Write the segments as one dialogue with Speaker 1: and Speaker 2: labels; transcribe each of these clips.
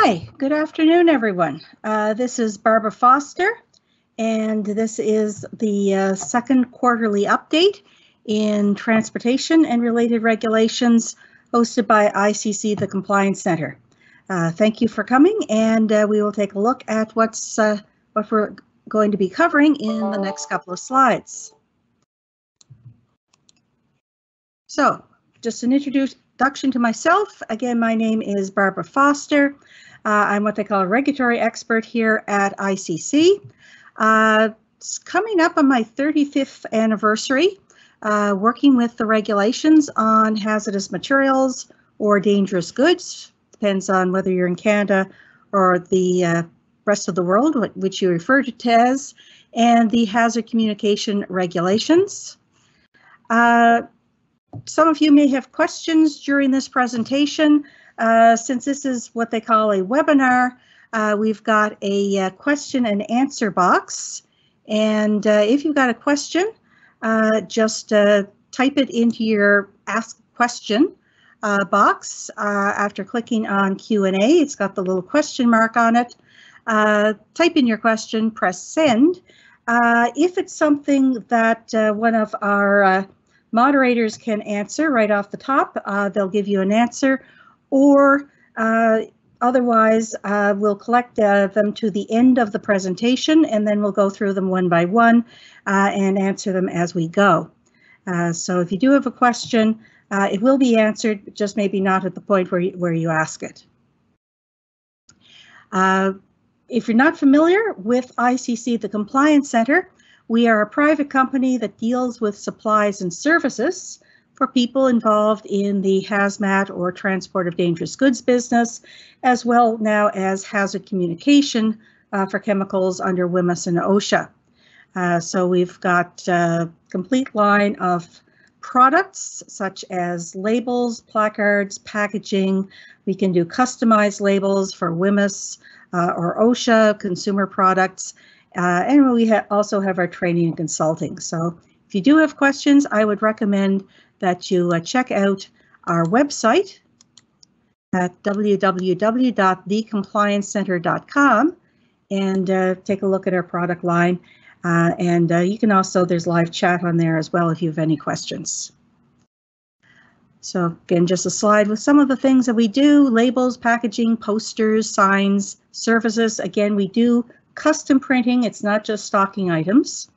Speaker 1: Hi, good afternoon, everyone. This is Barbara Foster, and this is the second quarterly update in transportation and related regulations hosted by ICC, the Compliance Center. Thank you for coming, and we will take a look at what we're going to be covering in the next couple of slides. So, just an introduction to myself. Again, my name is Barbara Foster. I'm what they call a regulatory expert here at ICC. It's coming up on my 35th anniversary, working with the regulations on hazardous materials or dangerous goods. Depends on whether you're in Canada or the rest of the world, which you refer to it as, and the hazard communication regulations. Some of you may have questions during this presentation. Since this is what they call a webinar, we've got a question and answer box. And if you've got a question, just type it into your Ask Question box after clicking on Q&A. It's got the little question mark on it. Type in your question, press send. If it's something that one of our moderators can answer right off the top, they'll give you an answer, or otherwise we'll collect them to the end of the presentation, and then we'll go through them one by one and answer them as we go. So if you do have a question, it will be answered, just maybe not at the point where you ask it. If you're not familiar with ICC, the Compliance Center, we are a private company that deals with supplies and services for people involved in the hazmat or transport of dangerous goods business, as well now as hazard communication for chemicals under WHMIS and OSHA. So we've got a complete line of products such as labels, placards, packaging. We can do customized labels for WHMIS or OSHA, consumer products. And we also have our training and consulting. So if you do have questions, I would recommend that you check out our website at www.thecompliancecenter.com and take a look at our product line. And you can also, there's live chat on there as well if you have any questions. So again, just a slide with some of the things that we do: labels, packaging, posters, signs, services. Again, we do custom printing. It's not just stocking items.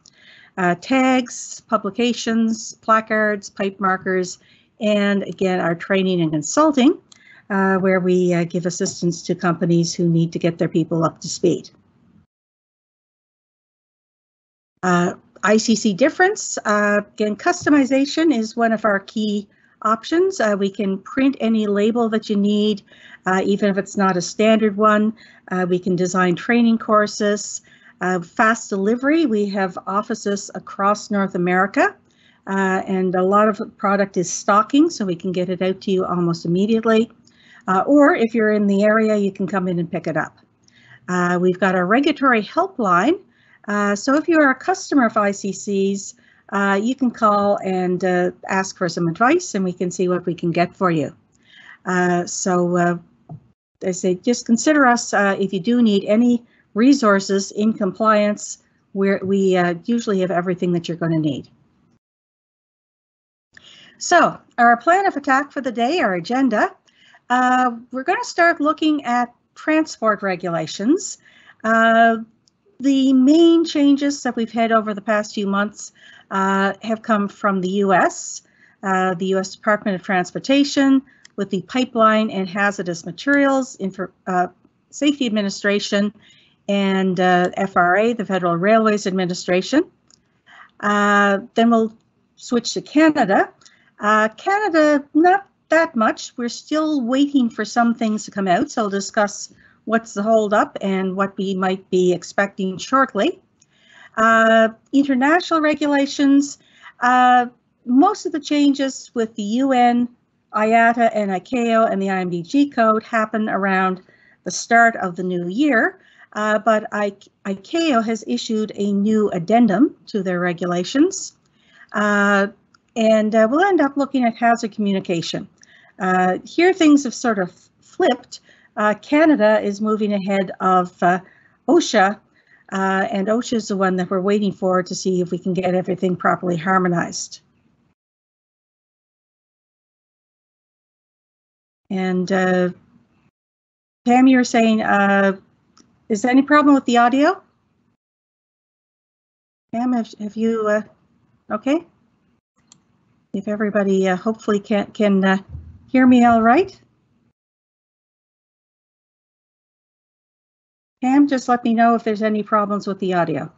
Speaker 1: Tags, publications, placards, pipe markers, and again, our training and consulting, where we give assistance to companies who need to get their people up to speed. ICC Difference, again, customization is one of our key options. We can print any label that you need, even if it's not a standard one. We can design training courses. Fast delivery, we have offices across North America, and a lot of the product is stocking, so we can get it out to you almost immediately. Or if you're in the area, you can come in and pick it up. We've got our regulatory helpline. So if you are a customer of ICC's, you can call and ask for some advice, and we can see what we can get for you. So I say, just consider us if you do need any resources in compliance, where we usually have everything that you're going to need. So our plan of attack for the day, our agenda, we're going to start looking at transport regulations. The main changes that we've had over the past few months have come from the U.S. The U.S. Department of Transportation with the Pipeline and Hazardous Materials Safety Administration, and FRA, the Federal Railways Administration. Then we'll switch to Canada. Canada, not that much. We're still waiting for some things to come out, so I'll discuss what's the holdup and what we might be expecting shortly. International regulations, most of the changes with the UN, IATA, and ICAO and the IMDG code happen around the start of the new year. But ICAO has issued a new addendum to their regulations, and we'll end up looking at hazard communication. Here things have sort of flipped. Canada is moving ahead of OSHA, and OSHA is the one that we're waiting for to see if we can get everything properly harmonized. And Pam, you were saying, is there any problem with the audio? Pam, have you, okay? If everybody hopefully can hear me all right. Pam, just let me know if there's any problems with the audio.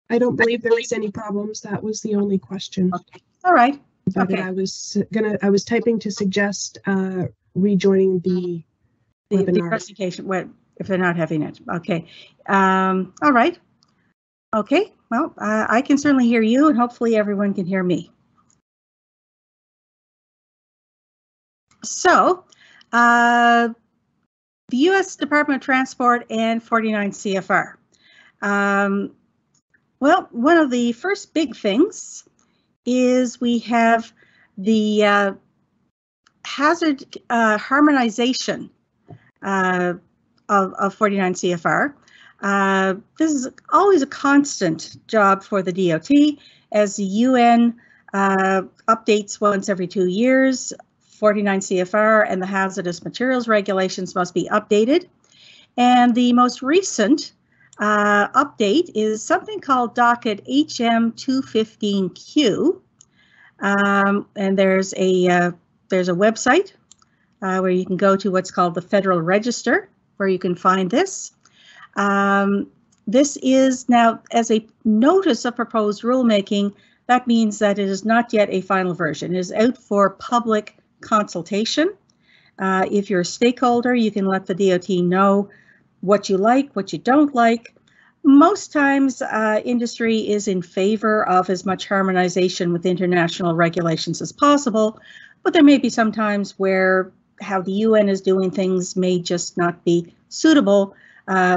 Speaker 2: I don't believe there was any problems. That was the only question.
Speaker 1: Okay. All right.
Speaker 2: But
Speaker 1: okay.
Speaker 2: I was typing to suggest rejoining the
Speaker 1: presentation if they're not having it. Okay. All right. Okay. Well, I can certainly hear you, and hopefully everyone can hear me. So, the U.S. Department of Transport and 49 CFR. Well, one of the first big things is we have the hazard harmonization of 49 CFR. This is always a constant job for the DOT, as the UN updates once every 2 years. 49 CFR and the hazardous materials regulations must be updated. And the most recent update is something called docket HM 215Q. And there's a website where you can go to what's called the Federal Register, where you can find this. This is now, as a notice of proposed rulemaking, that means that it is not yet a final version. It is out for public consultation. If you're a stakeholder, you can let the DOT know what you like, what you don't like. Most times, industry is in favor of as much harmonization with international regulations as possible, but there may be some times where how the UN is doing things may just not be suitable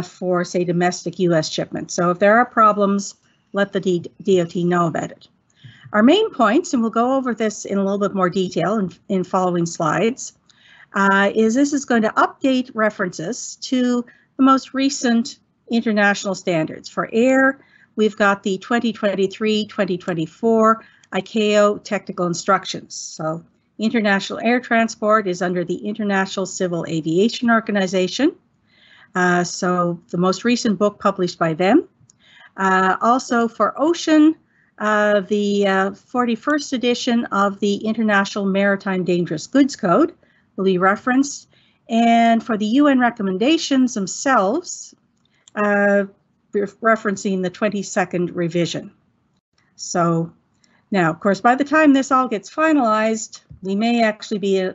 Speaker 1: for, say, domestic US shipments. So if there are problems, let the DOT know about it. Our main points, and we'll go over this in a little bit more detail in following slides, is this is going to update references to the most recent international standards. For air, we've got the 2023-2024 ICAO technical instructions. So international air transport is under the International Civil Aviation Organization. So the most recent book published by them. Also for ocean, the 41st edition of the International Maritime Dangerous Goods Code will be referenced. And for the UN recommendations themselves, referencing the 22nd revision. So now, of course, by the time this all gets finalized, we may actually be,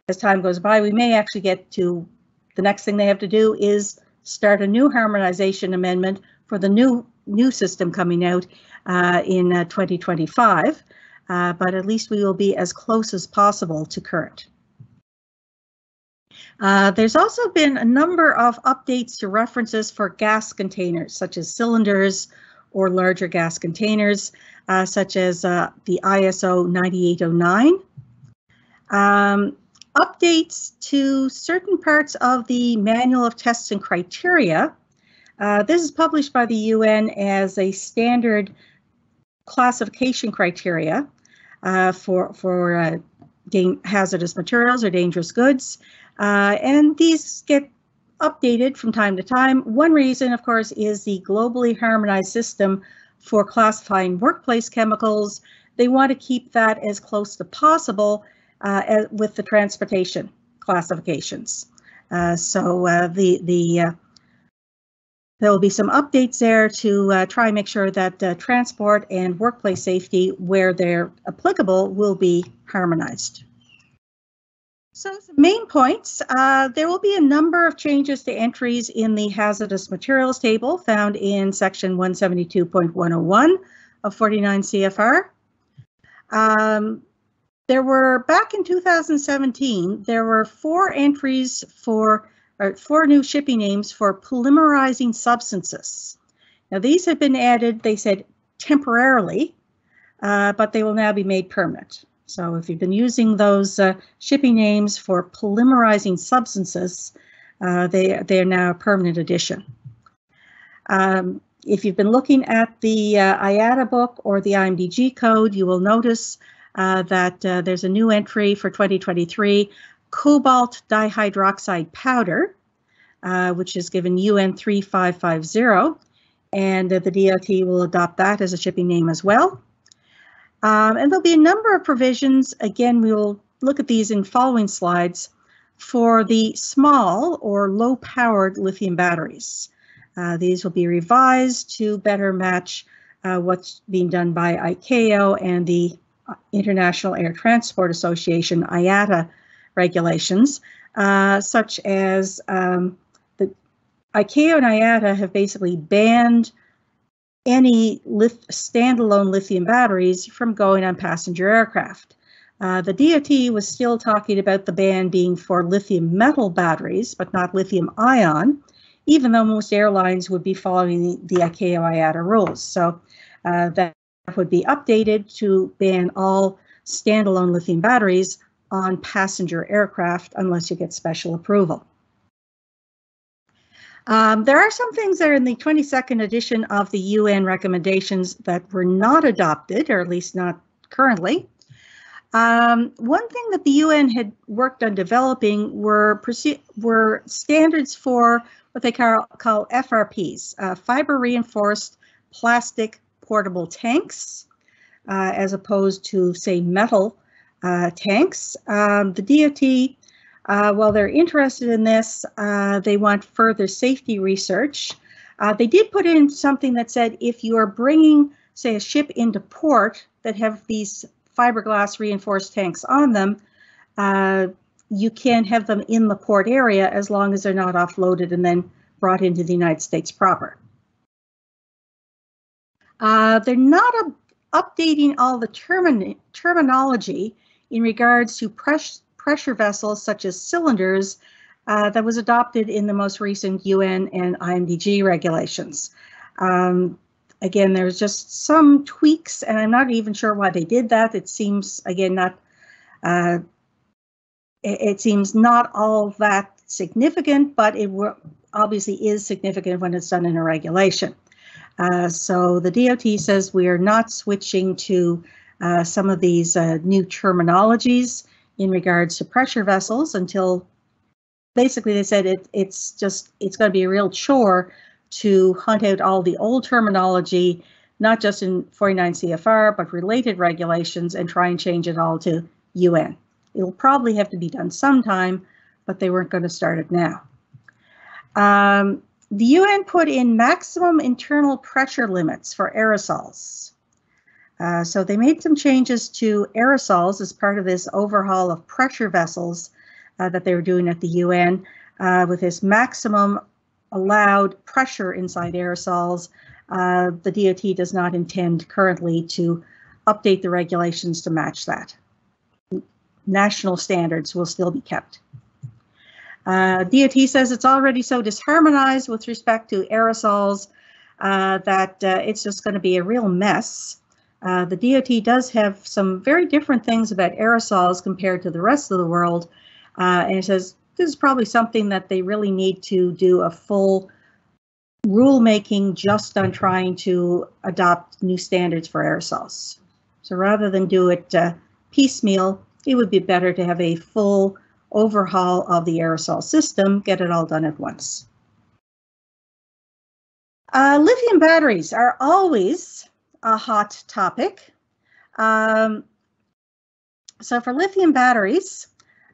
Speaker 1: as time goes by, we may actually get to the next thing they have to do is start a new harmonization amendment for the new system coming out in 2025, but at least we will be as close as possible to current. There's also been a number of updates to references for gas containers, such as cylinders or larger gas containers, such as the ISO 9809. Updates to certain parts of the Manual of Tests and Criteria. This is published by the UN as a standard classification criteria for hazardous materials or dangerous goods. And these get updated from time to time. One reason, of course, is the globally harmonized system for classifying workplace chemicals. They want to keep that as close to possible with the transportation classifications. So there will be some updates there to try and make sure that transport and workplace safety, where they're applicable, will be harmonized. So the main points, there will be a number of changes to entries in the hazardous materials table found in section 172.101 of 49 CFR. There were, back in 2017, there were 4 entries for, or 4 new shipping names for polymerizing substances. Now these have been added, they said temporarily, but they will now be made permanent. So if you've been using those shipping names for polymerizing substances, they are now a permanent addition. If you've been looking at the IATA book or the IMDG code, you will notice that there's a new entry for 2023, cobalt dihydroxide powder, which is given UN 3550, and the DOT will adopt that as a shipping name as well. And there'll be a number of provisions, again, we will look at these in following slides, for the small or low-powered lithium batteries. These will be revised to better match what's being done by ICAO and the International Air Transport Association, IATA, regulations, such as the ICAO and IATA have basically banned any standalone lithium batteries from going on passenger aircraft. The DOT was still talking about the ban being for lithium metal batteries, but not lithium ion, even though most airlines would be following the ICAO IATA rules. So that would be updated to ban all standalone lithium batteries on passenger aircraft unless you get special approval. There are some things that are in the 22nd edition of the UN recommendations that were not adopted, or at least not currently. One thing that the UN had worked on developing were standards for what they call FRPs, fiber reinforced plastic portable tanks, as opposed to, say, metal tanks. The DOT, while they're interested in this, they want further safety research. They did put in something that said if you are bringing, say, a ship into port that have these fiberglass reinforced tanks on them, you can have them in the port area as long as they're not offloaded and then brought into the United States proper. They're not updating all the terminology in regards to pressure vessels such as cylinders that was adopted in the most recent UN and IMDG regulations. Again, there's just some tweaks, and I'm not even sure why they did that. It seems, again, it seems not all that significant, but it obviously is significant when it's done in a regulation. So the DOT says we are not switching to some of these new terminologies in regards to pressure vessels until basically they said it's going to be a real chore to hunt out all the old terminology, not just in 49 CFR, but related regulations, and try and change it all to UN. It'll probably have to be done sometime, but they weren't going to start it now. The UN put in maximum internal pressure limits for aerosols. So they made some changes to aerosols as part of this overhaul of pressure vessels that they were doing at the UN with this maximum allowed pressure inside aerosols. The DOT does not intend currently to update the regulations to match that. National standards will still be kept. DOT says it's already so disharmonized with respect to aerosols that it's just going to be a real mess. The DOT does have some very different things about aerosols compared to the rest of the world, and it says this is probably something that they really need to do a full rulemaking just on trying to adopt new standards for aerosols. So rather than do it piecemeal, it would be better to have a full overhaul of the aerosol system, get it all done at once. Lithium batteries are always a hot topic. So for lithium batteries,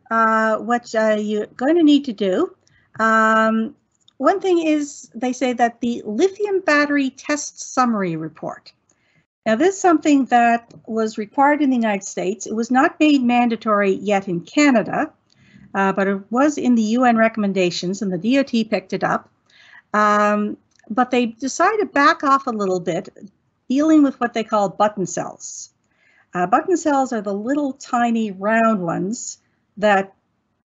Speaker 1: what you're going to need to do, one thing is they say that the lithium battery test summary report. Now this is something that was required in the United States. It was not made mandatory yet in Canada, but it was in the UN recommendations and the DOT picked it up. But they decided to back off a little bit, dealing with what they call button cells. Button cells are the little tiny round ones that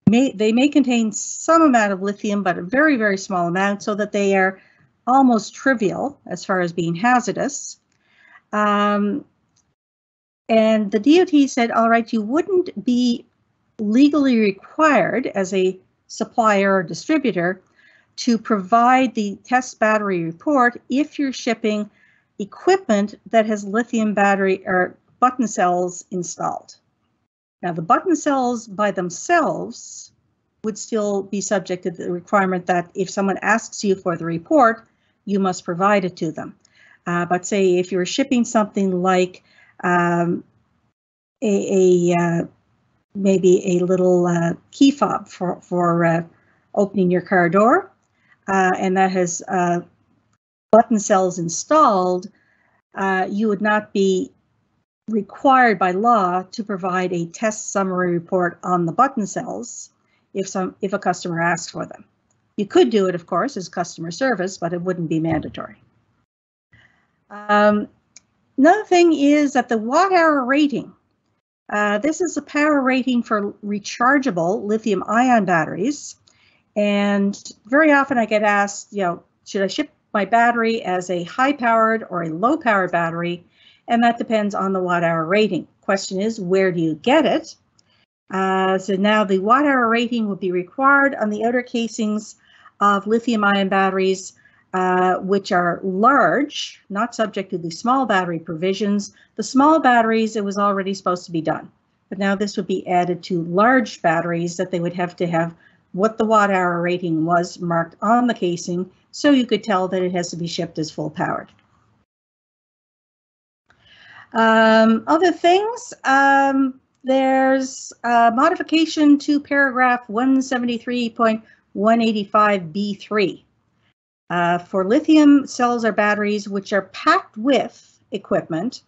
Speaker 1: may contain some amount of lithium, but a very, very small amount, so that they are almost trivial as far as being hazardous. And the DOT said, all right, you wouldn't be legally required as a supplier or distributor to provide the test battery report if you're shipping equipment that has lithium battery or button cells installed. Now, the button cells by themselves would still be subject to the requirement that if someone asks you for the report, you must provide it to them. But say if you're shipping something like maybe a little key fob for opening your car door, and that has button cells installed, you would not be required by law to provide a test summary report on the button cells if a customer asks for them. You could do it, of course, as customer service, but it wouldn't be mandatory. Another thing is that the watt-hour rating. This is a power rating for rechargeable lithium-ion batteries, and very often I get asked, should I ship my battery as a high-powered or a low-powered battery? And that depends on the watt-hour rating. Question is, where do you get it? So now the watt-hour rating would be required on the outer casings of lithium-ion batteries, which are large, not subject to the small battery provisions. The small batteries, it was already supposed to be done. But now this would be added to large batteries that they would have to have what the watt-hour rating was marked on the casing, so you could tell that it has to be shipped as full-powered. Other things, there's a modification to paragraph 173.185B3 for lithium cells or batteries which are packed with equipment,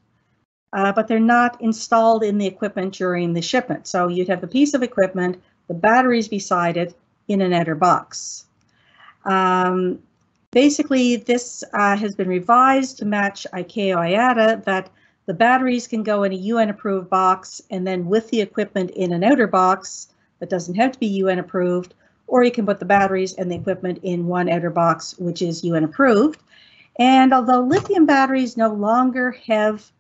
Speaker 1: but they're not installed in the equipment during the shipment. So you'd have the piece of equipment, the batteries beside it in an outer box. Basically, this has been revised to match ICAO IATA that the batteries can go in a UN approved box and then with the equipment in an outer box that doesn't have to be UN approved, or you can put the batteries and the equipment in one outer box, which is UN approved. And although lithium batteries no longer have,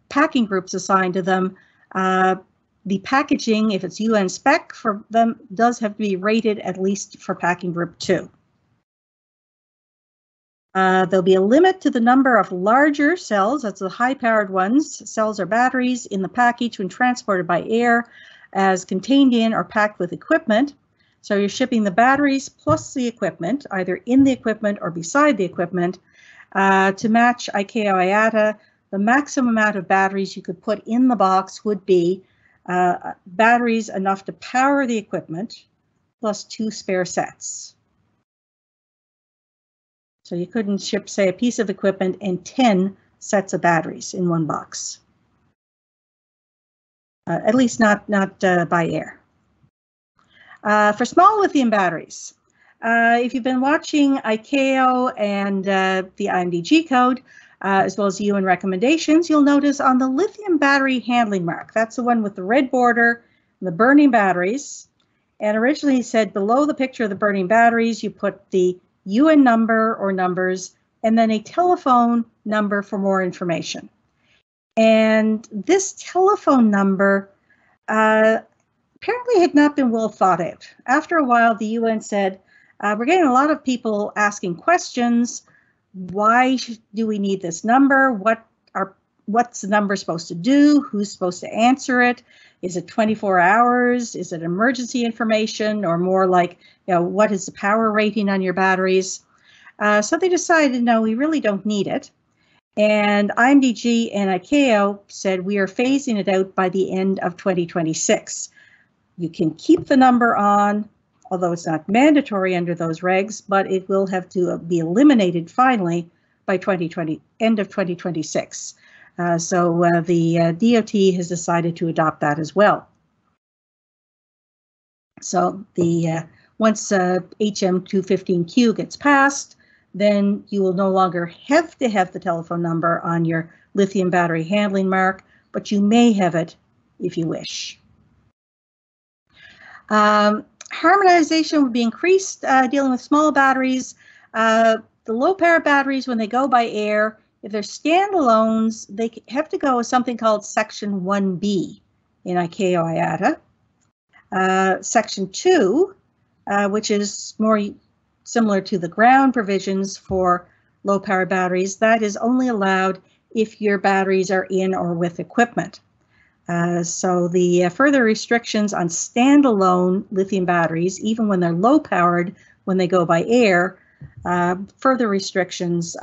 Speaker 1: packing groups assigned to them, the packaging, if it's UN spec for them, does have to be rated at least for packing group 2. There'll be a limit to the number of larger cells, that's the high-powered ones, cells or batteries in the package when transported by air as contained in or packed with equipment. So you're shipping the batteries plus the equipment, either in the equipment or beside the equipment. To match ICAO IATA, the maximum amount of batteries you could put in the box would be batteries enough to power the equipment plus 2 spare sets. So you couldn't ship, say, a piece of equipment and 10 sets of batteries in one box. At least not by air. For small lithium batteries, if you've been watching ICAO and the IMDG code, as well as UN recommendations, you'll notice on the lithium battery handling mark, that's the one with the red border, and the burning batteries, and originally said below the picture of the burning batteries, you put the UN number or numbers, and then a telephone number for more information. And this telephone number apparently had not been well thought out. After a while, the UN said, we're getting a lot of people asking questions. Why do we need this number? What's the number supposed to do? Who's supposed to answer it? Is it 24 hours? Is it emergency information? Or more like, what is the power rating on your batteries? So they decided, no, we really don't need it. And IMDG and ICAO said we are phasing it out by the end of 2026. You can keep the number on, although it's not mandatory under those regs, but it will have to be eliminated finally by end of 2026. So the DOT has decided to adopt that as well. So once HM215Q gets passed, then you will no longer have to have the telephone number on your lithium battery handling mark, but you may have it if you wish. Harmonization would be increased dealing with small batteries. The low power batteries, when they go by air, If they're standalones, they have to go with something called Section 1B in ICAO IATA. Section 2, which is more similar to the ground provisions for low-power batteries, that is only allowed if your batteries are in or with equipment. So the further restrictions on standalone lithium batteries, even when they're low-powered, when they go by air, further restrictions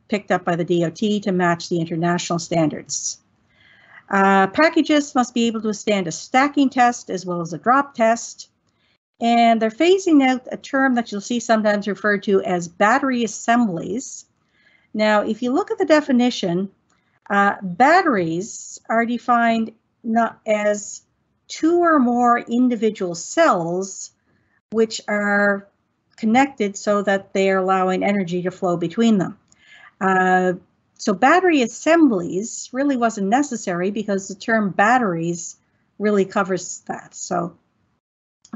Speaker 1: picked up by the DOT to match the international standards. Packages must be able to withstand a stacking test as well as a drop test. And they're phasing out a term that you'll see sometimes referred to as battery assemblies. Now, if you look at the definition, batteries are defined not as two or more individual cells which are connected so that they are allowing energy to flow between them. So battery assemblies really wasn't necessary because the term batteries really covers that. So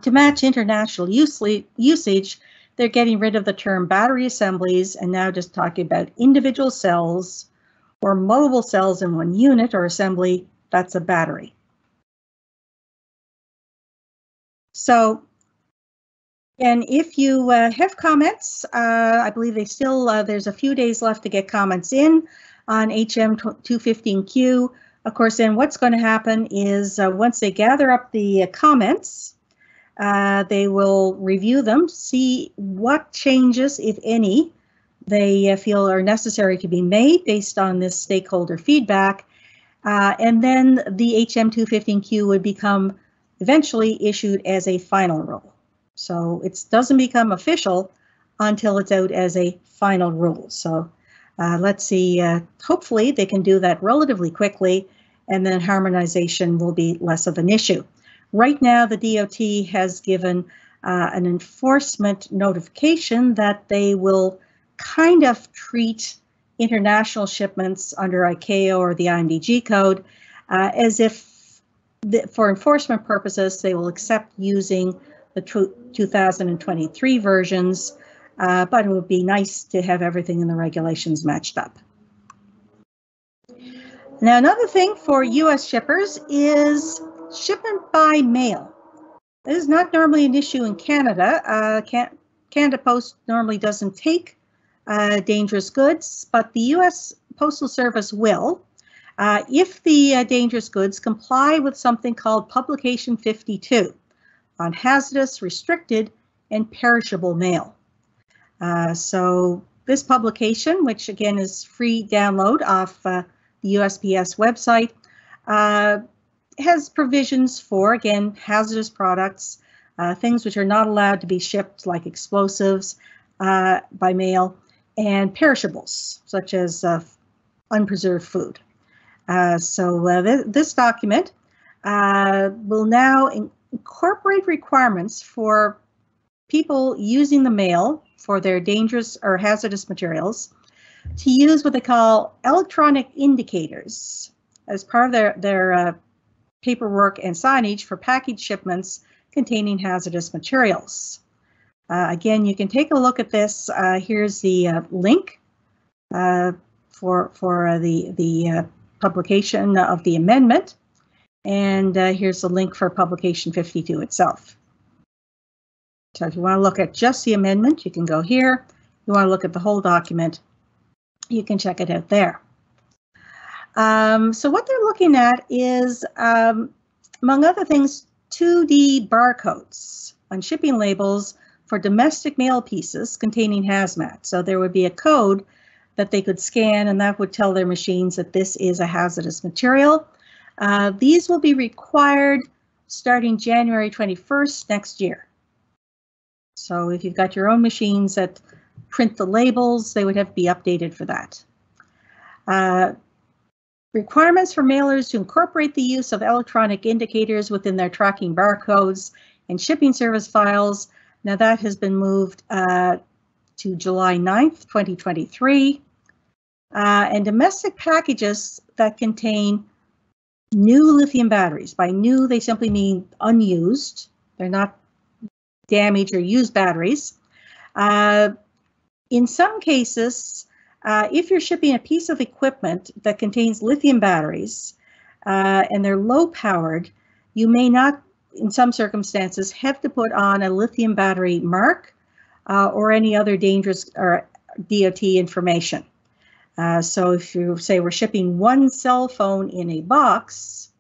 Speaker 1: to match international usage, they're getting rid of the term battery assemblies and now just talking about individual cells or multiple cells in one unit or assembly. That's a battery. So, and if you have comments, I believe they still, there's a few days left to get comments in on HM215Q. Of course, then what's going to happen is once they gather up the comments, they will review them, see what changes, if any, they feel are necessary to be made based on this stakeholder feedback. And then the HM215Q would become eventually issued as a final rule. So it doesn't become official until it's out as a final rule. So let's see, hopefully they can do that relatively quickly and then harmonization will be less of an issue. Right now, the DOT has given an enforcement notification that they will kind of treat international shipments under ICAO or the IMDG code as if for enforcement purposes, they will accept using the 2023 versions, but it would be nice to have everything in the regulations matched up. Now, another thing for US shippers is shipment by mail. This is not normally an issue in Canada. Canada Post normally doesn't take dangerous goods, but the US Postal Service will if the dangerous goods comply with something called Publication 52 on hazardous, restricted, and perishable mail. So this publication, which again is free download off the USPS website, has provisions for, again, hazardous products, things which are not allowed to be shipped like explosives by mail, and perishables, such as unpreserved food. This document will now incorporate requirements for people using the mail for their dangerous or hazardous materials to use what they call electronic indicators as part of their paperwork and signage for package shipments containing hazardous materials. Again, you can take a look at this. Here's the link for the publication of the amendment, and here's the link for Publication 52 itself. So if you want to look at just the amendment, you can go here. If you want to look at the whole document, you can check it out there. So what they're looking at is, among other things, 2D barcodes on shipping labels for domestic mail pieces containing hazmat. So there would be a code that they could scan and that would tell their machines that this is a hazardous material. These will be required starting January 21st next year. So if you've got your own machines that print the labels, they would have to be updated for that. Requirements for mailers to incorporate the use of electronic indicators within their tracking barcodes and shipping service files. Now that has been moved to July 9th, 2023. And domestic packages that contain new lithium batteries. By new, they simply mean unused. They're not damaged or used batteries. In some cases, If you're shipping a piece of equipment that contains lithium batteries and they're low powered, you may not, in some circumstances, have to put on a lithium battery mark or any other dangerous or DOT information. So if you say we're shipping one cell phone in a box,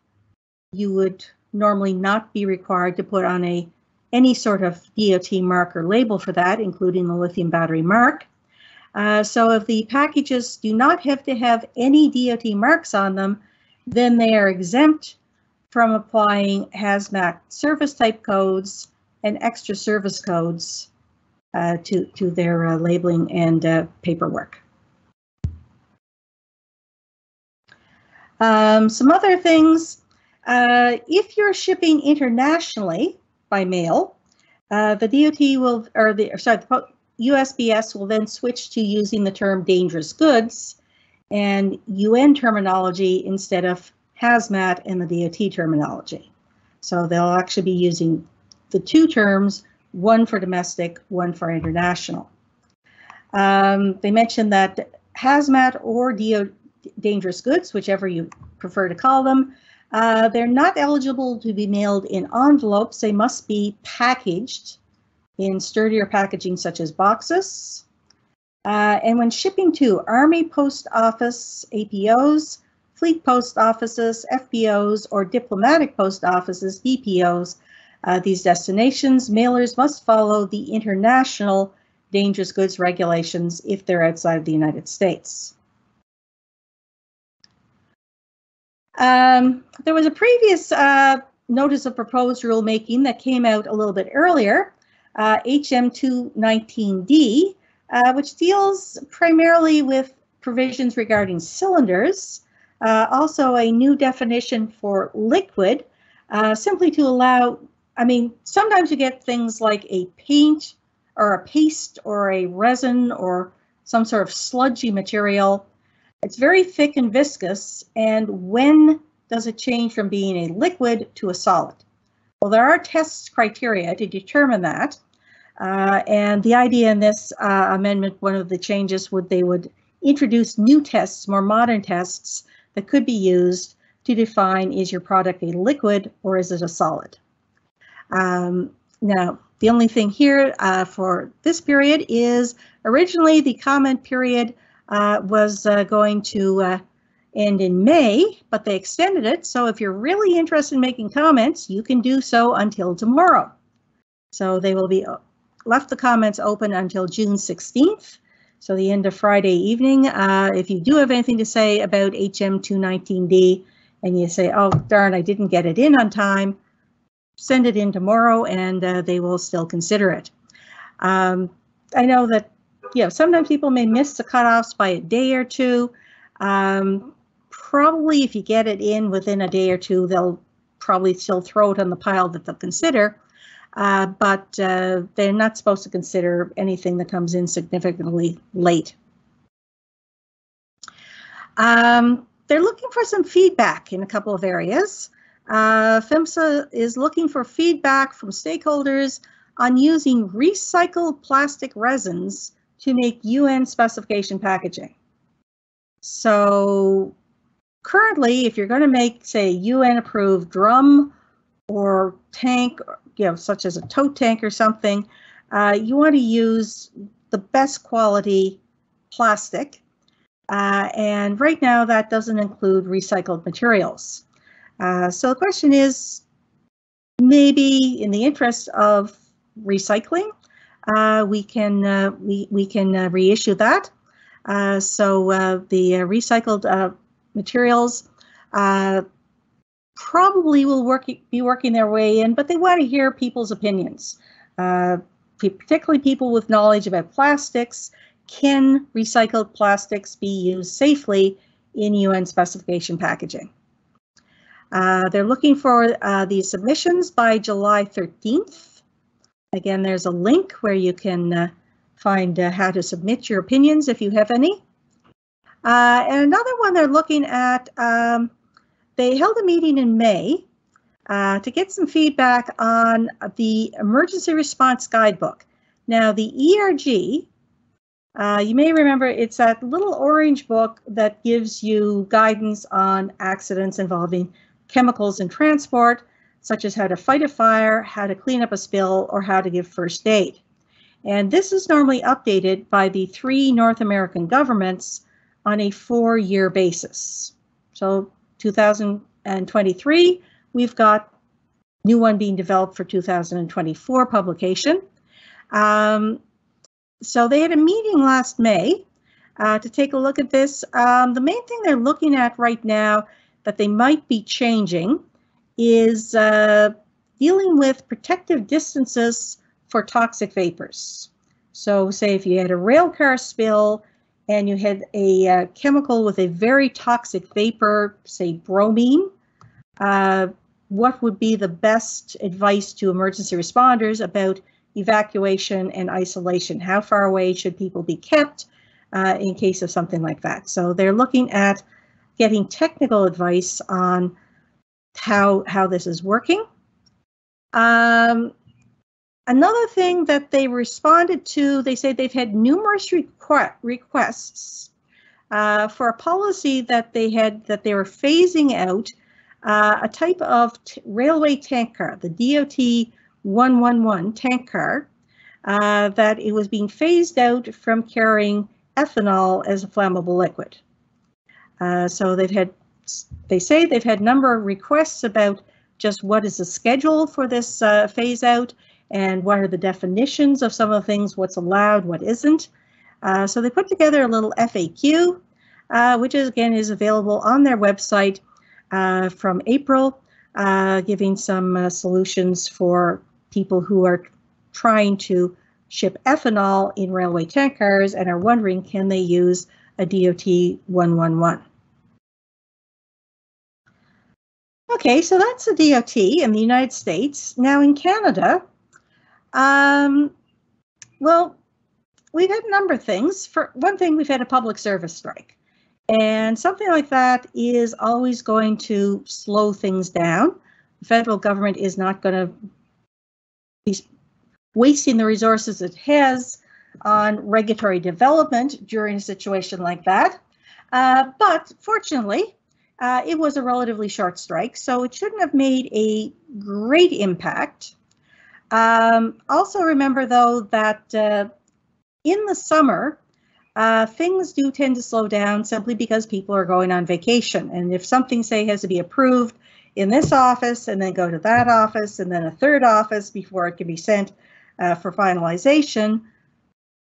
Speaker 1: you would normally not be required to put on any sort of DOT mark or label for that, including the lithium battery mark. So if the packages do not have to have any DOT marks on them, then they are exempt from applying hazmat service type codes and extra service codes to their labeling and paperwork. Some other things, if you're shipping internationally by mail, the DOT will, or the USPS will then switch to using the term dangerous goods and UN terminology instead of hazmat and the DOT terminology. So they'll actually be using the two terms, one for domestic, one for international. They mentioned that hazmat or dangerous goods, whichever you prefer to call them, they're not eligible to be mailed in envelopes. They must be packaged in sturdier packaging such as boxes. And when shipping to Army Post Office, APOs, Fleet Post Offices, FPOs, or Diplomatic Post Offices, DPOs, these destinations, mailers must follow the international dangerous goods regulations if they're outside of the United States. There was a previous notice of proposed rulemaking that came out a little bit earlier, HM 219D, which deals primarily with provisions regarding cylinders, also a new definition for liquid, simply to allow, I mean, sometimes you get things like a paint or a paste or a resin or some sort of sludgy material. It's very thick and viscous, and when does it change from being a liquid to a solid? Well, there are test criteria to determine that, and the idea in this amendment, one of the changes they would introduce new tests, more modern tests that could be used to define, is your product a liquid or is it a solid? Now, the only thing here for this period is originally the comment period was going to end in May, but they extended it. So if you're really interested in making comments, you can do so until tomorrow. So they will be left the comments open until June 16th. So the end of Friday evening. If you do have anything to say about HM 219D and you say, oh, darn, I didn't get it in on time, send it in tomorrow and they will still consider it. I know that, you know, sometimes people may miss the cutoffs by a day or two. Probably if you get it in within a day or two, they'll probably still throw it on the pile that they'll consider. But they're not supposed to consider anything that comes in significantly late. They're looking for some feedback in a couple of areas. PHMSA is looking for feedback from stakeholders on using recycled plastic resins to make UN specification packaging. So currently, if you're going to make, say, UN approved drum or tank, you know, such as a tote tank or something, you want to use the best quality plastic. And right now that doesn't include recycled materials. So the question is, maybe in the interest of recycling, we can reissue that. So the recycled materials probably will be working their way in, but they want to hear people's opinions, particularly people with knowledge about plastics. Can recycled plastics be used safely in UN specification packaging? They're looking for these submissions by July 13th. Again, there's a link where you can find how to submit your opinions if you have any. And another one they're looking at, they held a meeting in May to get some feedback on the Emergency Response Guidebook. Now, the ERG You may remember it's that little orange book that gives you guidance on accidents involving chemicals in transport, such as how to fight a fire, how to clean up a spill, or how to give first aid. And this is normally updated by the 3 North American governments on a 4-year basis. So 2023, we've got new one being developed for 2024 publication. So they had a meeting last May to take a look at this. The main thing they're looking at right now that they might be changing is dealing with protective distances for toxic vapors. So say if you had a rail car spill and you had a chemical with a very toxic vapor, say bromine, what would be the best advice to emergency responders about evacuation and isolation? How far away should people be kept in case of something like that? So they're looking at getting technical advice on how this is working. Another thing that they responded to, they say they've had numerous requests for a policy that they were phasing out a type of railway tank car, the DOT 111 tank car, that it was being phased out from carrying ethanol as a flammable liquid. So they say they've had a number of requests about just what is the schedule for this phase out and what are the definitions of some of the things, what's allowed, what isn't. So they put together a little FAQ, which is available on their website from April, giving some solutions for people who are trying to ship ethanol in railway tank cars and are wondering, can they use a DOT 111? Okay, so that's a DOT in the United States. Now in Canada, well, we've had a number of things. For one thing, we've had a public service strike. And something like that is always going to slow things down. The federal government is not going to be wasting the resources it has on regulatory development during a situation like that. But fortunately, it was a relatively short strike, so it shouldn't have made a great impact. Also remember, though, that in the summer, things do tend to slow down simply because people are going on vacation. And if something, say, has to be approved in this office and then go to that office and then a third office before it can be sent for finalization,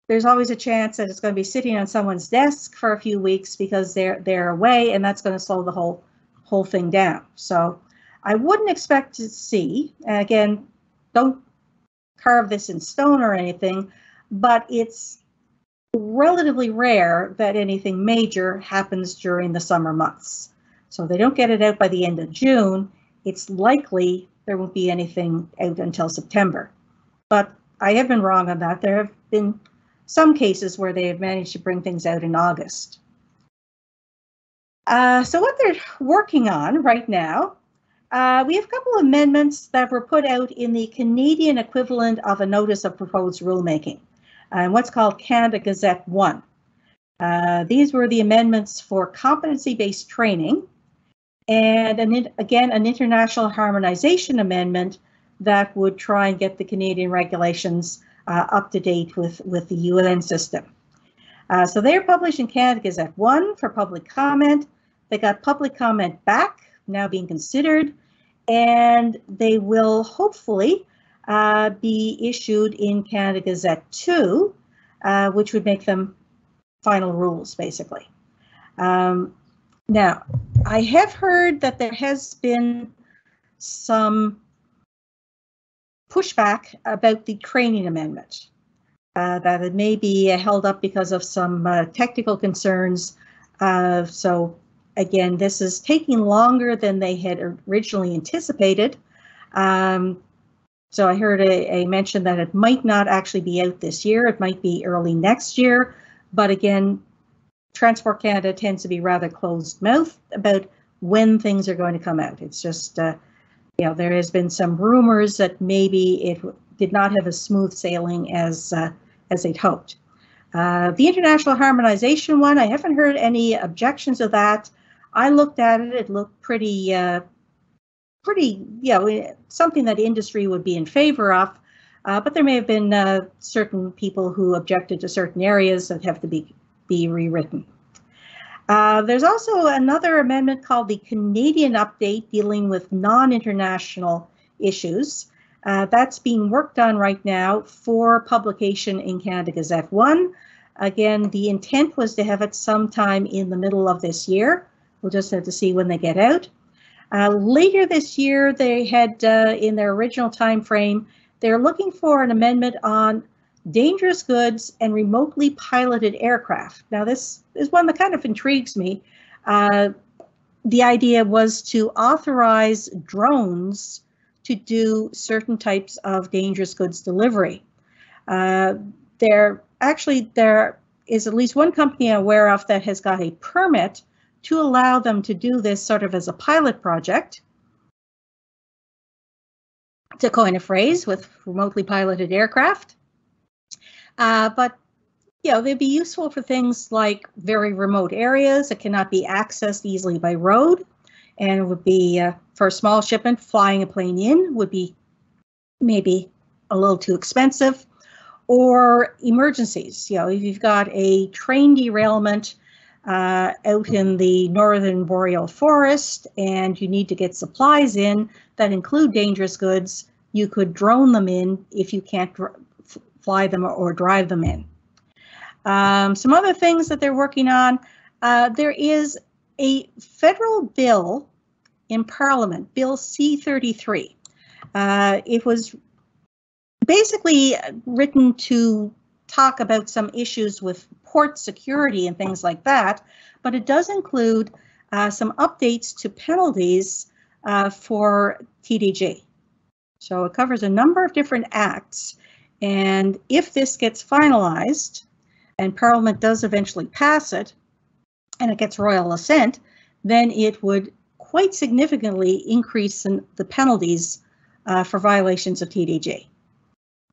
Speaker 1: there's always a chance that it's going to be sitting on someone's desk for a few weeks because they're away, and that's going to slow the whole thing down. So I wouldn't expect to see, and again, don't carve this in stone or anything, but it's relatively rare that anything major happens during the summer months. So if they don't get it out by the end of June, it's likely there won't be anything out until September. But I have been wrong on that. There have been some cases where they have managed to bring things out in August. So what they're working on right now, we have a couple of amendments that were put out in the Canadian equivalent of a notice of proposed rulemaking, and what's called Canada Gazette 1. These were the amendments for competency-based training, and again, an international harmonization amendment that would try and get the Canadian regulations up to date with the UN system. So they're published in Canada Gazette 1 for public comment. They got public comment back, now being considered, and they will hopefully be issued in Canada Gazette 2, which would make them final rules, basically. Now, I have heard that there has been some pushback about the training amendment, that it may be held up because of some technical concerns. So again, this is taking longer than they had originally anticipated. So I heard a mention that it might not actually be out this year. It might be early next year. But again, Transport Canada tends to be rather closed-mouthed about when things are going to come out. It's just, you know, there has been some rumors that maybe it did not have a smooth sailing as they'd hoped. The international harmonization one, I haven't heard any objections to that. I looked at it, it looked pretty, something that industry would be in favor of, but there may have been certain people who objected to certain areas that have to be rewritten. There's also another amendment called the Canadian Update dealing with non-international issues. That's being worked on right now for publication in Canada Gazette 1. Again, the intent was to have it sometime in the middle of this year. We'll just have to see when they get out. Later this year, they had, in their original time frame, they're looking for an amendment on dangerous goods and remotely piloted aircraft. Now, this is one that kind of intrigues me. The idea was to authorize drones to do certain types of dangerous goods delivery. There is at least one company I'm aware of that has got a permit to allow them to do this sort of as a pilot project, to coin a phrase, with remotely piloted aircraft. But they'd be useful for things like very remote areas that cannot be accessed easily by road, and it would be for a small shipment, flying a plane in would be maybe a little too expensive, or emergencies. If you've got a train derailment out in the northern boreal forest and you need to get supplies in that include dangerous goods, you could drone them in if you can't fly them or drive them in. Some other things that they're working on, there is a federal bill in Parliament, Bill C-33. It was basically written to talk about some issues with port security and things like that, but it does include some updates to penalties for TDG. So it covers a number of different acts, and if this gets finalized and Parliament does eventually pass it and it gets royal assent, then it would quite significantly increase the penalties for violations of TDG.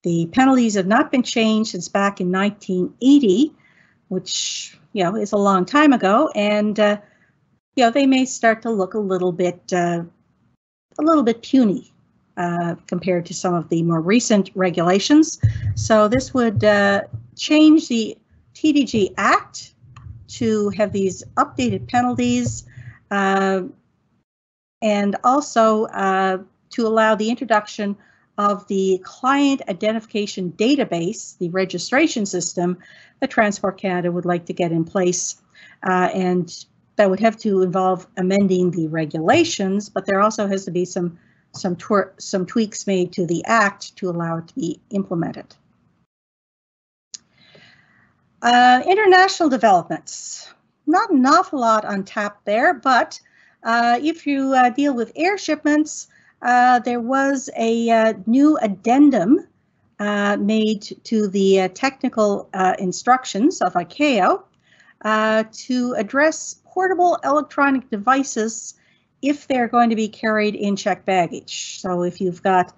Speaker 1: The penalties have not been changed since back in 1980, which is a long time ago, and they may start to look a little bit puny compared to some of the more recent regulations. So this would change the TDG Act to have these updated penalties, and also to allow the introduction of the client identification database, the registration system that Transport Canada would like to get in place, and that would have to involve amending the regulations, but there also has to be some tweaks made to the Act to allow it to be implemented. International developments. Not an awful lot on tap there, but if you deal with air shipments, there was a new addendum made to the technical instructions of ICAO to address portable electronic devices if they're going to be carried in checked baggage. So if you've got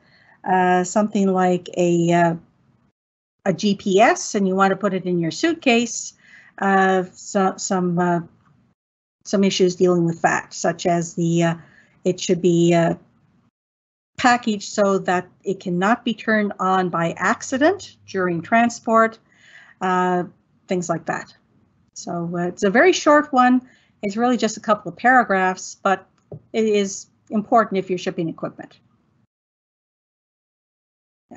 Speaker 1: something like a GPS and you want to put it in your suitcase, some issues dealing with that, such as it should be packaged so that it cannot be turned on by accident during transport, things like that. So it's a very short one. It's really just a couple of paragraphs, but it is important if you're shipping equipment.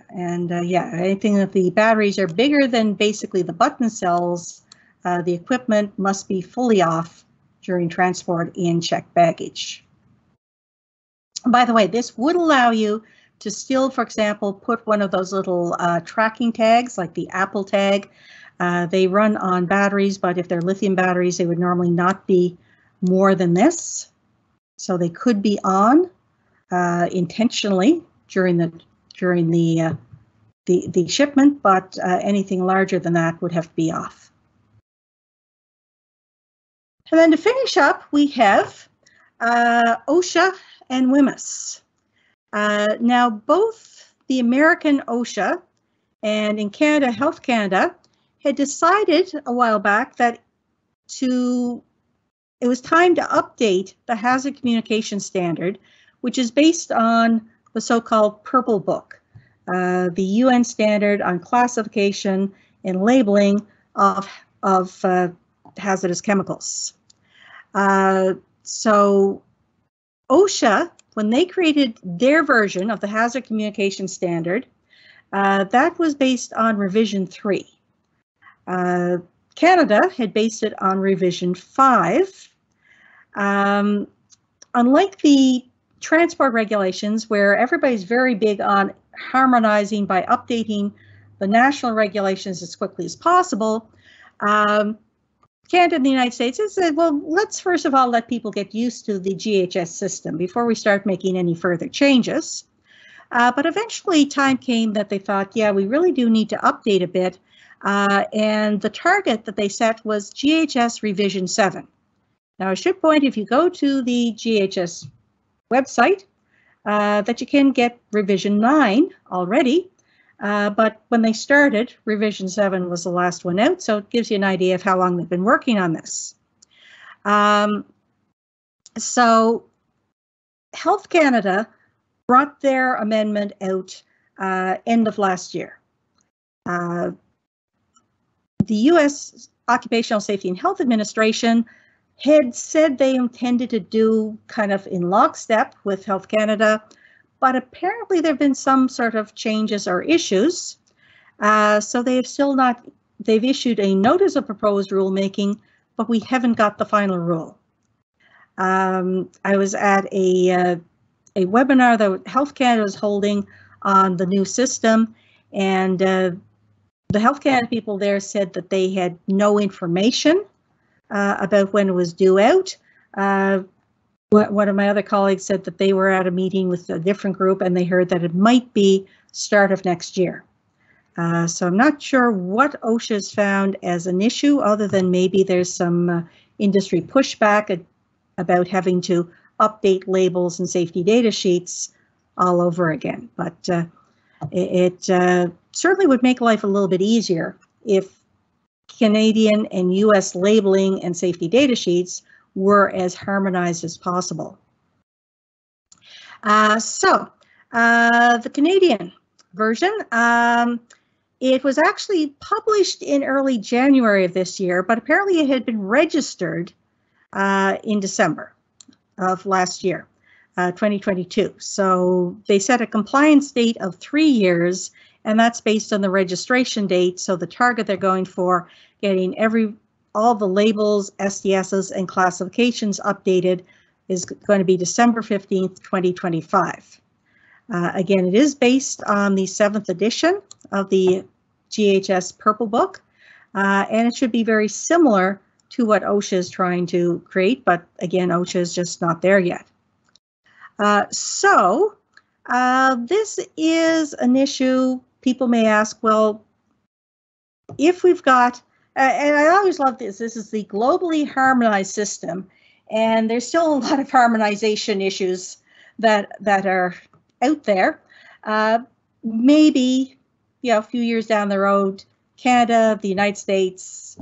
Speaker 1: And anything that the batteries are bigger than basically the button cells, the equipment must be fully off during transport in checked baggage. By the way, this would allow you to still, for example, put one of those little tracking tags like the Apple tag. They run on batteries, but if they're lithium batteries, they would normally not be more than this. So they could be on intentionally during the shipment, but anything larger than that would have to be off. And then to finish up, we have OSHA and WHMIS. Now, both the American OSHA and in Canada, Health Canada had decided a while back that it was time to update the Hazard Communication Standard, which is based on the so-called Purple Book, the UN standard on classification and labeling of hazardous chemicals. So OSHA, when they created their version of the Hazard Communication Standard, that was based on Revision 3. Canada had based it on Revision 5. Unlike the transport regulations, where everybody's very big on harmonizing by updating the national regulations as quickly as possible, Canada and the United States has said, well, let's first of all let people get used to the GHS system before we start making any further changes. But eventually time came that they thought, yeah, we really do need to update a bit. And the target that they set was GHS Revision 7. Now, I should point, if you go to the GHS website, that you can get Revision 9 already. But when they started, Revision 7 was the last one out, so it gives you an idea of how long they've been working on this. So Health Canada brought their amendment out end of last year. The U.S. Occupational Safety and Health Administration had said they intended to do kind of in lockstep with Health Canada, but apparently there have been some sort of changes or issues. So they have still not, they've issued a notice of proposed rulemaking, but we haven't got the final rule. I was at a webinar that Health Canada was holding on the new system, and the Health Canada people there said that they had no information about when it was due out. One of my other colleagues said that they were at a meeting with a different group and they heard that it might be start of next year. So I'm not sure what OSHA has found as an issue, other than maybe there's some industry pushback about having to update labels and safety data sheets all over again. But it certainly would make life a little bit easier if Canadian and US labeling and safety data sheets were as harmonized as possible. So the Canadian version, it was actually published in early January of this year, but apparently it had been registered in December of last year, 2022. So they set a compliance date of 3 years, and that's based on the registration date. So the target they're going for, getting all the labels, SDSs, and classifications updated, is going to be December 15th, 2025. Again, it is based on the 7th edition of the GHS Purple Book, and it should be very similar to what OSHA is trying to create, but again, OSHA is just not there yet. So this is an issue. People may ask, well, if we've got, and I always love this is the globally harmonized system, and there's still a lot of harmonization issues that are out there. Maybe, a few years down the road, Canada, the United States,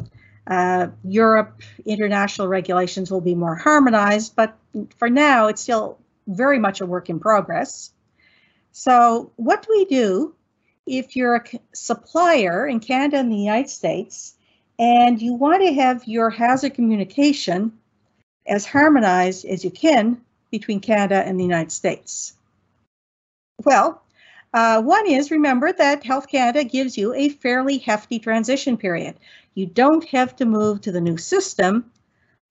Speaker 1: Europe, international regulations will be more harmonized, but for now, it's still very much a work in progress. So what do we do if you're a supplier in Canada and the United States, and you want to have your hazard communication as harmonized as you can between Canada and the United States? Well, one is, remember that Health Canada gives you a fairly hefty transition period. You don't have to move to the new system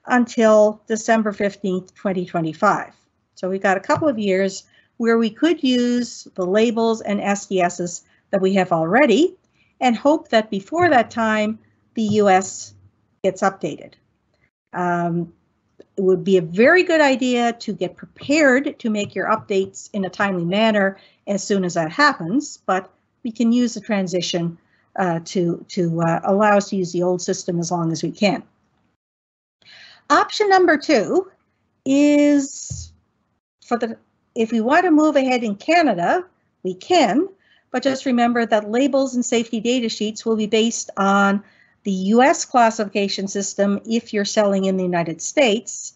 Speaker 1: until December 15th, 2025. So we've got a couple of years where we could use the labels and SDSs that we have already and hope that before that time, the US gets updated. It would be a very good idea to get prepared to make your updates in a timely manner as soon as that happens, but we can use the transition to allow us to use the old system as long as we can. Option number 2 is if we want to move ahead in Canada, we can, but just remember that labels and safety data sheets will be based on the US classification system if you're selling in the United States,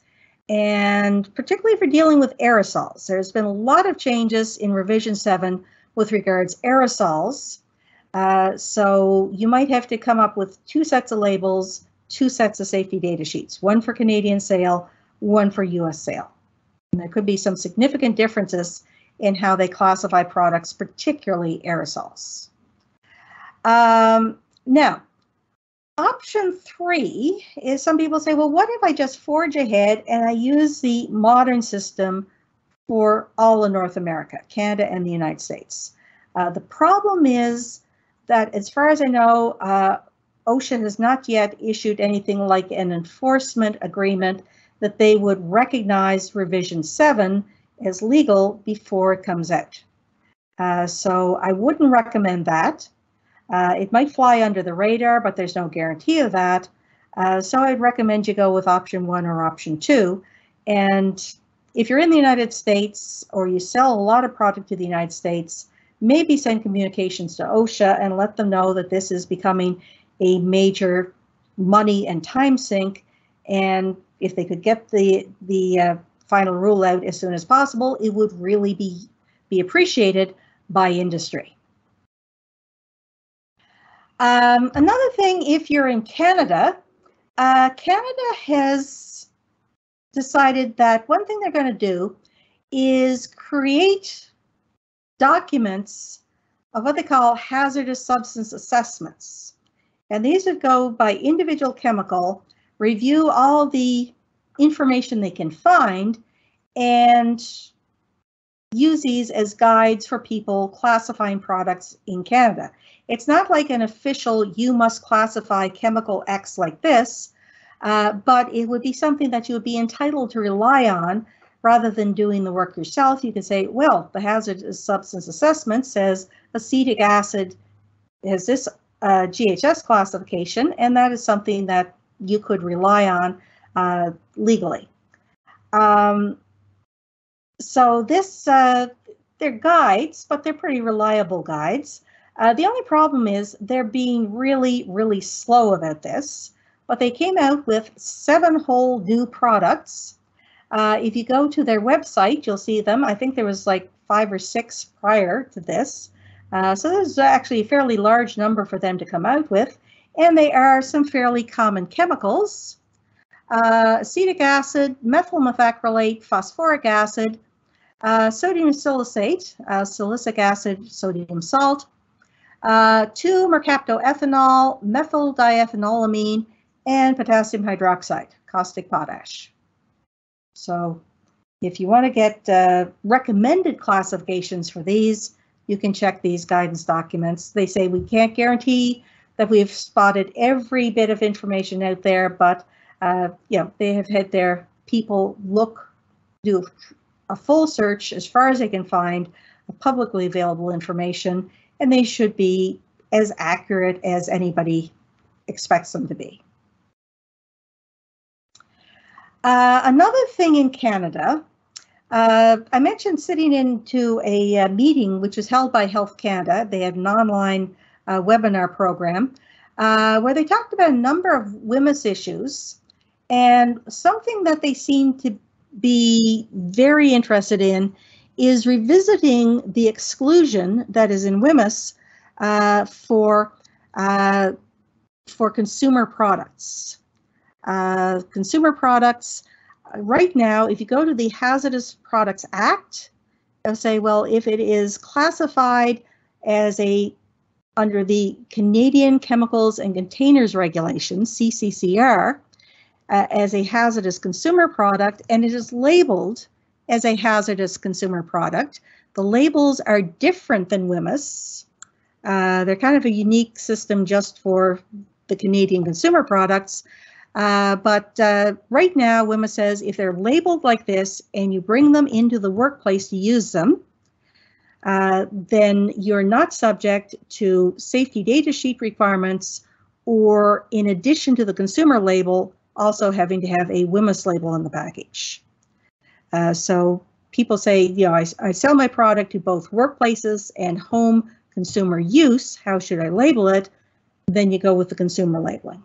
Speaker 1: and particularly for dealing with aerosols. There's been a lot of changes in Revision 7 with regards aerosols. So you might have to come up with 2 sets of labels, 2 sets of safety data sheets, one for Canadian sale, one for US sale. And there could be some significant differences in how they classify products, particularly aerosols. Now, option 3 is some people say, well, what if I just forge ahead and I use the modern system for all of North America, Canada and the United States? The problem is that, as far as I know, OSHA has not yet issued anything like an enforcement agreement that they would recognize Revision 7 as legal before it comes out. So I wouldn't recommend that. It might fly under the radar, but there's no guarantee of that. So I'd recommend you go with option 1 or option 2. And if you're in the United States or you sell a lot of product to the United States, maybe send communications to OSHA and let them know that this is becoming a major money and time sink. And if they could get the final rule out as soon as possible, it would really be appreciated by industry. Another thing, if you're in Canada, Canada has decided that one thing they're going to do is create documents of what they call hazardous substance assessments. And these would go by individual chemical, review all the information they can find, and use these as guides for people classifying products in Canada. It's not like an official, you must classify chemical X like this, but it would be something that you would be entitled to rely on rather than doing the work yourself. You can say, well, the hazardous substance assessment says acetic acid has this GHS classification, and that is something that you could rely on legally. So this, they're guides, but they're pretty reliable guides. The only problem is they're being really, really slow about this, but they came out with 7 whole new products. If you go to their website, you'll see them. I think there was like 5 or 6 prior to this. So there's actually a fairly large number for them to come out with. And they are some fairly common chemicals: acetic acid, methyl methacrylate, phosphoric acid, sodium silicate, silicic acid, sodium salt, 2-mercaptoethanol, methyl diethanolamine, and potassium hydroxide, caustic potash. So if you want to get recommended classifications for these, you can check these guidance documents. They say we can't guarantee that we've spotted every bit of information out there, but you know, they have had their people do a full search as far as they can find of publicly available information, and they should be as accurate as anybody expects them to be. Another thing in Canada, I mentioned sitting into a meeting which was held by Health Canada. They had an online webinar program where they talked about a number of WHMIS issues, and something that they seem to be very interested in is revisiting the exclusion that is in WHMIS for consumer products. Consumer products, right now, if you go to the Hazardous Products Act, they'll say, well, if it is classified as under the Canadian Chemicals and Containers Regulations, CCCR, as a hazardous consumer product, and it is labeled as a hazardous consumer product, the labels are different than WHMIS. They're kind of a unique system just for the Canadian consumer products. But right now, WHMIS says if they're labeled like this and you bring them into the workplace to use them, then you're not subject to safety data sheet requirements, or in addition to the consumer label, also having to have a WHMIS label on the package. So people say, you know, I sell my product to both workplaces and home consumer use. How should I label it? then you go with the consumer labeling.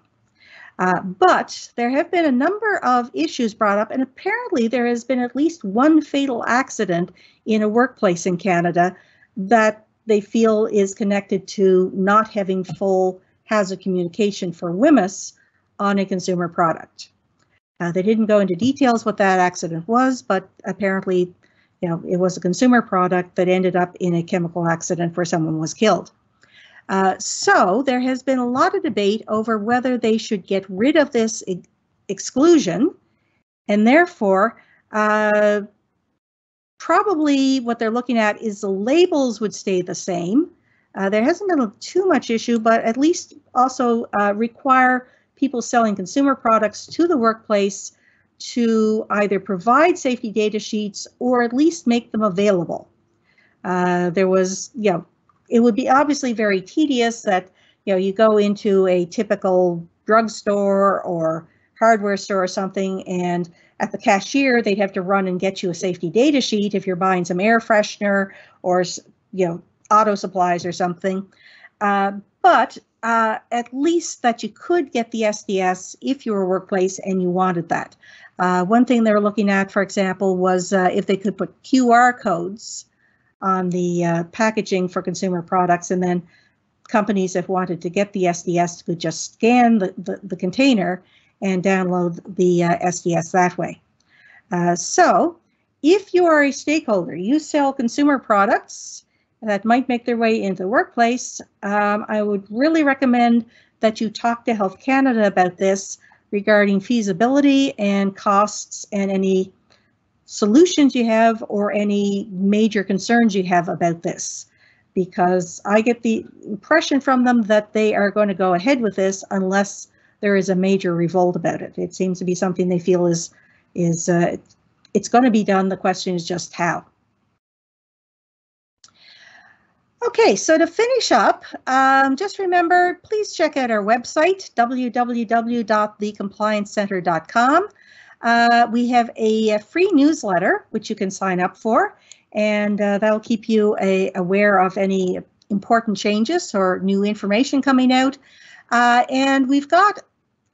Speaker 1: But there have been a number of issues brought up, and apparently there has been at least one fatal accident in a workplace in Canada that they feel is connected to not having full hazard communication for WHMIS on a consumer product. They didn't go into details what that accident was, but apparently, it was a consumer product that ended up in a chemical accident where someone was killed. So there has been a lot of debate over whether they should get rid of this exclusion, and therefore probably what they're looking at is the labels would stay the same. There hasn't been too much issue, but at least also require people selling consumer products to the workplace to either provide safety data sheets or at least make them available. There was, it would be obviously very tedious that, you go into a typical drugstore or hardware store or something, and at the cashier, they'd have to run and get you a safety data sheet if you're buying some air freshener or, auto supplies or something. But at least that you could get the SDS if you were a workplace and you wanted that. One thing they were looking at, for example, was if they could put QR codes on the packaging for consumer products, and then companies that wanted to get the SDS could just scan the container and download the SDS that way. So if you are a stakeholder, you sell consumer products that might make their way into the workplace, I would really recommend that you talk to Health Canada about this regarding feasibility and costs and any solutions you have or any major concerns you have about this, because I get the impression from them that they are going to go ahead with this unless there is a major revolt about it. It seems to be something they feel is it's going to be done. The question is just how. Okay, so to finish up, just remember, please check out our website, www.thecompliancecenter.com. We have a free newsletter, which you can sign up for, and that'll keep you aware of any important changes or new information coming out. And we've got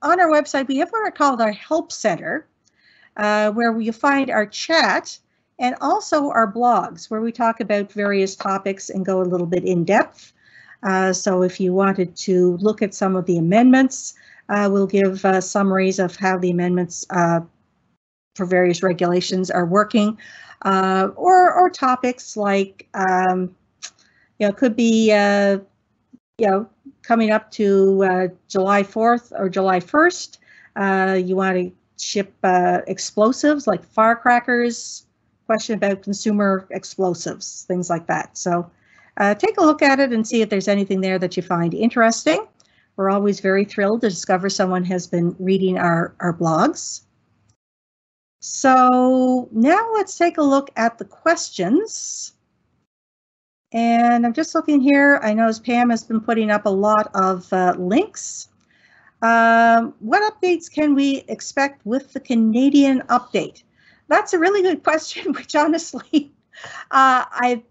Speaker 1: on our website, we have what are called our Help Center, where you find our chat and also our blogs, where we talk about various topics and go a little bit in depth. So if you wanted to look at some of the amendments, we'll give summaries of how the amendments for various regulations are working, or topics like, could be, coming up to July 4th or July 1st. You want to ship explosives like firecrackers, question about consumer explosives, things like that. So take a look at it and see if there's anything there that you find interesting. We're always very thrilled to discover someone has been reading our blogs. So now let's take a look at the questions. And I'm just looking here. I notice Pam has been putting up a lot of links. What updates can we expect with the Canadian update? That's a really good question, which honestly, I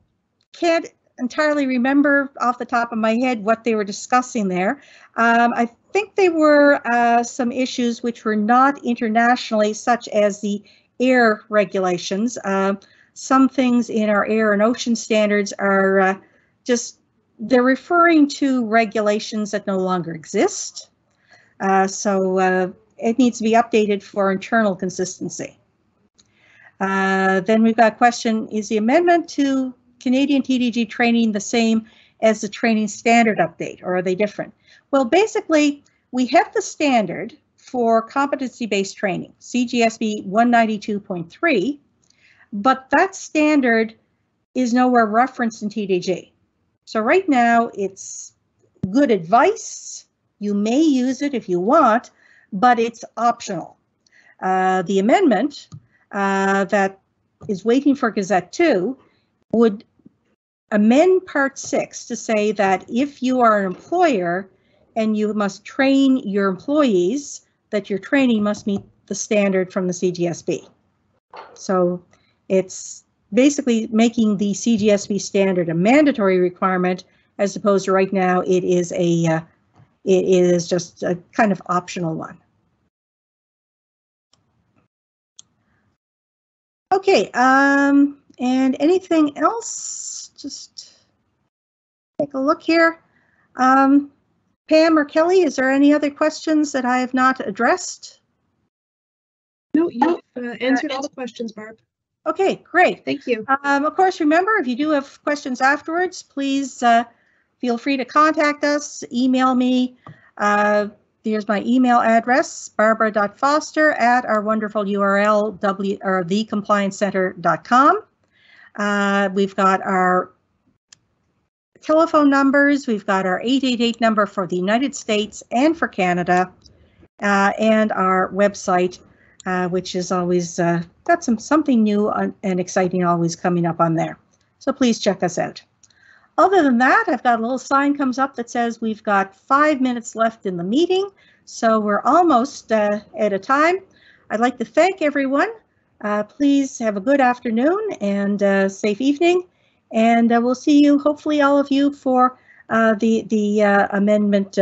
Speaker 1: can't entirely remember off the top of my head what they were discussing there. I think they were some issues which were not internationally, such as the air regulations. Some things in our air and ocean standards are they're referring to regulations that no longer exist. So it needs to be updated for internal consistency. Then we've got a question, is the amendment to Canadian TDG training the same as the training standard update, or are they different? Well, basically, we have the standard for competency-based training, CGSB 192.3, but that standard is nowhere referenced in TDG. So right now, it's good advice. You may use it if you want, but it's optional. The amendment that is waiting for Gazette 2 would amend Part 6 to say that if you are an employer and you must train your employees, that your training must meet the standard from the CGSB. So it's basically making the CGSB standard a mandatory requirement, as opposed to right now it is it is just a kind of optional one. Okay, and anything else? Just take a look here. Pam or Kelly, is there any other questions that I have not addressed?
Speaker 2: No, you've answered all the questions, Barb.
Speaker 1: Okay, great.
Speaker 2: Thank you.
Speaker 1: Of course, remember, if you do have questions afterwards, please feel free to contact us, email me. Here's my email address, barbara.foster at our wonderful URL, thecompliancecenter.com. We've got our telephone numbers. We've got our 888 number for the United States and for Canada, and our website, which is always got something new and exciting always coming up on there. So please check us out. Other than that, I've got a little sign comes up that says we've got 5 minutes left in the meeting, so we're almost at a time. I'd like to thank everyone. Please have a good afternoon and safe evening, and we'll see you, hopefully all of you, for the amendment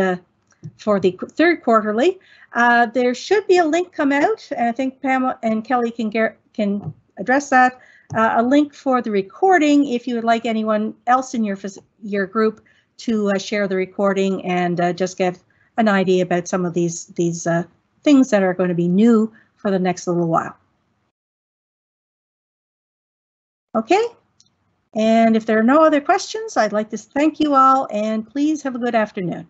Speaker 1: for the third quarterly. There should be a link come out, and I think Pam and Kelly can address that. A link for the recording if you would like anyone else in your group to share the recording and just get an idea about some of these things that are going to be new for the next little while. Okay, and if there are no other questions, I'd like to thank you all, and please have a good afternoon.